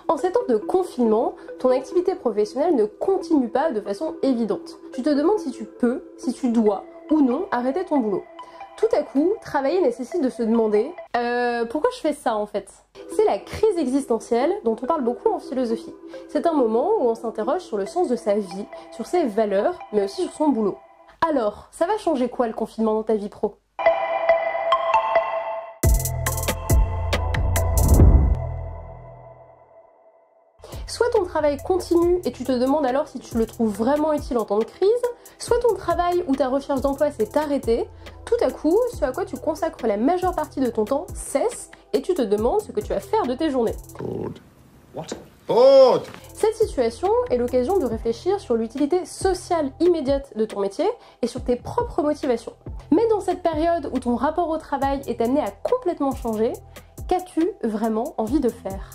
En ces temps de confinement, ton activité professionnelle ne continue pas de façon évidente. Tu te demandes si tu peux, si tu dois ou non arrêter ton boulot. Tout à coup, travailler nécessite de se demander pourquoi je fais ça en fait? C'est la crise existentielle dont on parle beaucoup en philosophie. C'est un moment où on s'interroge sur le sens de sa vie, sur ses valeurs, mais aussi sur son boulot. Alors, ça va changer quoi le confinement dans ta vie pro? Soit ton travail continue et tu te demandes alors si tu le trouves vraiment utile en temps de crise, soit ton travail ou ta recherche d'emploi s'est arrêtée, tout à coup, ce à quoi tu consacres la majeure partie de ton temps cesse et tu te demandes ce que tu vas faire de tes journées. Cette situation est l'occasion de réfléchir sur l'utilité sociale immédiate de ton métier et sur tes propres motivations. Mais dans cette période où ton rapport au travail est amené à complètement changer, qu'as-tu vraiment envie de faire ?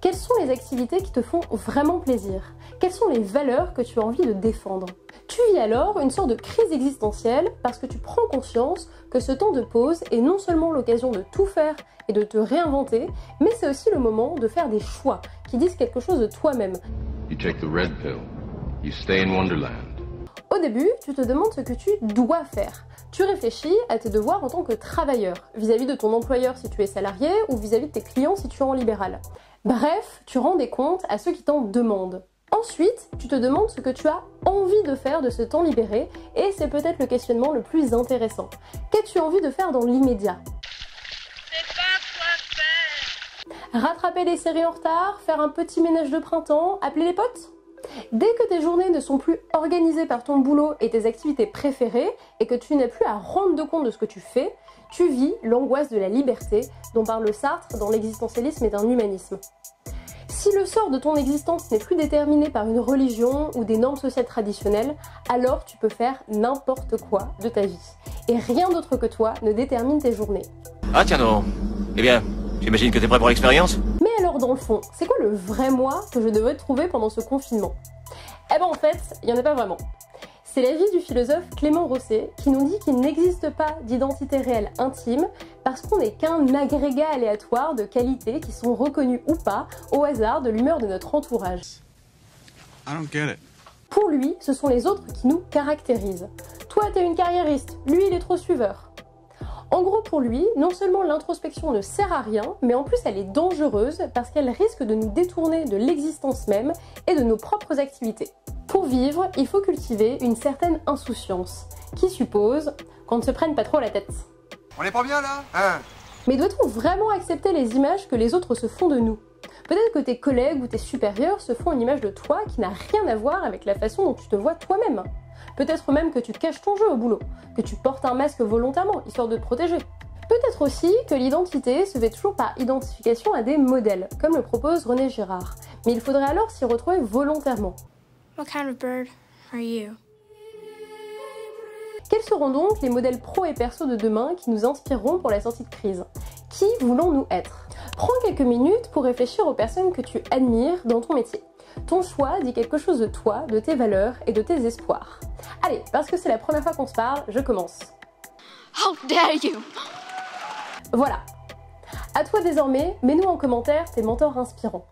Quelles sont les activités qui te font vraiment plaisir? Quelles sont les valeurs que tu as envie de défendre? Tu vis alors une sorte de crise existentielle parce que tu prends conscience que ce temps de pause est non seulement l'occasion de tout faire et de te réinventer, mais c'est aussi le moment de faire des choix qui disent quelque chose de toi-même. You take the red pill. You stay in Wonderland. Au début, tu te demandes ce que tu dois faire. Tu réfléchis à tes devoirs en tant que travailleur, vis-à-vis de ton employeur si tu es salarié ou vis-à-vis de tes clients si tu es en libéral. Bref, tu rends des comptes à ceux qui t'en demandent. Ensuite, tu te demandes ce que tu as envie de faire de ce temps libéré et c'est peut-être le questionnement le plus intéressant. Qu'as-tu envie de faire dans l'immédiat? Rattraper les séries en retard, faire un petit ménage de printemps, appeler les potes? Dès que tes journées ne sont plus organisées par ton boulot et tes activités préférées et que tu n'as plus à rendre de compte de ce que tu fais, tu vis l'angoisse de la liberté dont parle Sartre dans l'existentialisme et un humanisme. Si le sort de ton existence n'est plus déterminé par une religion ou des normes sociales traditionnelles, alors tu peux faire n'importe quoi de ta vie. Et rien d'autre que toi ne détermine tes journées. Ah tiens non. Eh bien, j'imagine que t'es prêt pour l'expérience? Mais alors dans le fond, c'est quoi le vrai moi que je devrais trouver pendant ce confinement? Eh ben en fait, il n'y en a pas vraiment. C'est l'avis du philosophe Clément Rosset qui nous dit qu'il n'existe pas d'identité réelle intime parce qu'on n'est qu'un agrégat aléatoire de qualités qui sont reconnues ou pas au hasard de l'humeur de notre entourage. I don't get it. Pour lui, ce sont les autres qui nous caractérisent. Toi, t'es une carriériste, lui, il est trop suiveur. En gros, pour lui, non seulement l'introspection ne sert à rien, mais en plus elle est dangereuse parce qu'elle risque de nous détourner de l'existence même et de nos propres activités. Pour vivre, il faut cultiver une certaine insouciance, qui suppose qu'on ne se prenne pas trop la tête. On est pas bien là, hein? Mais doit-on vraiment accepter les images que les autres se font de nous? Peut-être que tes collègues ou tes supérieurs se font une image de toi qui n'a rien à voir avec la façon dont tu te vois toi-même. Peut-être même que tu caches ton jeu au boulot, que tu portes un masque volontairement, histoire de te protéger. Peut-être aussi que l'identité se fait toujours par identification à des modèles, comme le propose René Girard. Mais il faudrait alors s'y retrouver volontairement. What kind of bird are you? Quels seront donc les modèles pro et perso de demain qui nous inspireront pour la sortie de crise? Qui voulons-nous être? Prends quelques minutes pour réfléchir aux personnes que tu admires dans ton métier. Ton choix dit quelque chose de toi, de tes valeurs et de tes espoirs. Allez, parce que c'est la première fois qu'on se parle, je commence. How dare you! Voilà. À toi désormais, mets-nous en commentaire tes mentors inspirants.